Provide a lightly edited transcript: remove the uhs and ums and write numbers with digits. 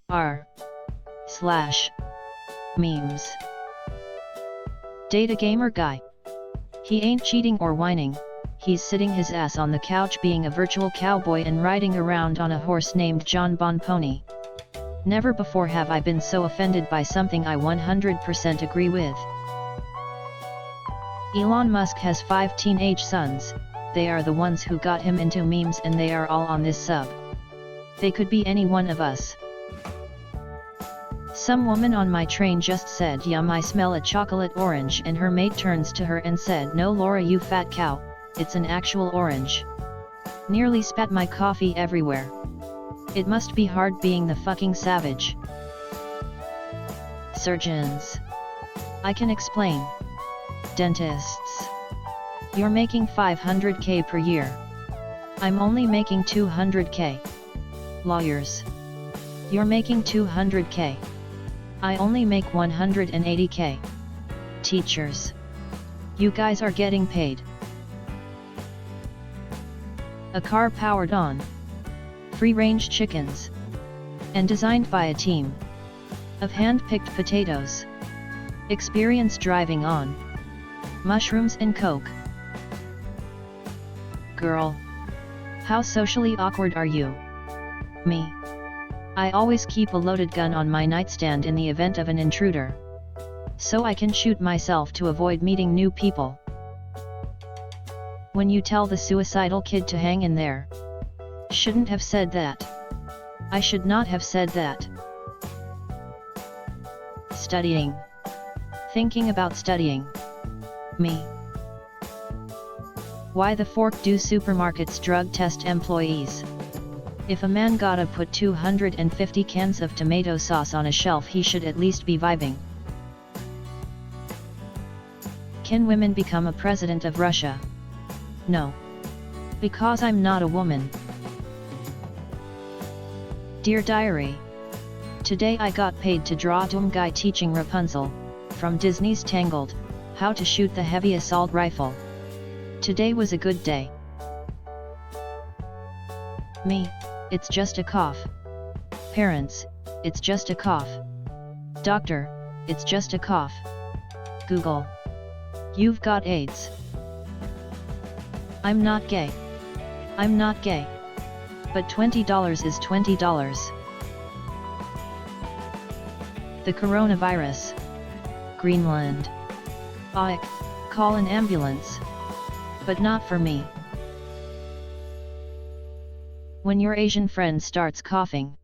r/memes. Date a gamer guy. He ain't cheating or whining, he's sitting his ass on the couch being a virtual cowboy and riding around on a horse named John Bon Pony. Never before have I been so offended by something I 100% agree with. Elon Musk has 5 teenage sons, they are the ones who got him into memes and they are all on this sub. They could be any one of us. Some woman on my train just said yum I smell a chocolate orange and her mate turns to her and said no Laura you fat cow, it's an actual orange. Nearly spat my coffee everywhere. It must be hard being the fucking savage. Surgeons. I can explain. Dentists. You're making 500k per year. I'm only making 200k. Lawyers. You're making 200k. I only make 180k. Teachers. You guys are getting paid. A car powered on free-range chickens and designed by a team of hand-picked potatoes. Experience driving on mushrooms and coke. Girl. How socially awkward are you? Me. I always keep a loaded gun on my nightstand in the event of an intruder, so I can shoot myself to avoid meeting new people. When you tell the suicidal kid to hang in there. Shouldn't have said that. I should not have said that. Studying. Thinking about studying. Me. Why the fork do supermarkets drug test employees? If a man gotta put 250 cans of tomato sauce on a shelf, he should at least be vibing. Can women become a president of Russia? No. Because I'm not a woman. Dear Diary. Today I got paid to draw dumb guy teaching Rapunzel, from Disney's Tangled, how to shoot the heavy assault rifle. Today was a good day. Me, it's just a cough. Parents, it's just a cough. Doctor, it's just a cough. Google. You've got AIDS. I'm not gay. I'm not gay. But $20 is $20. The coronavirus. Greenland. Oik, call an ambulance. But not for me. When your Asian friend starts coughing,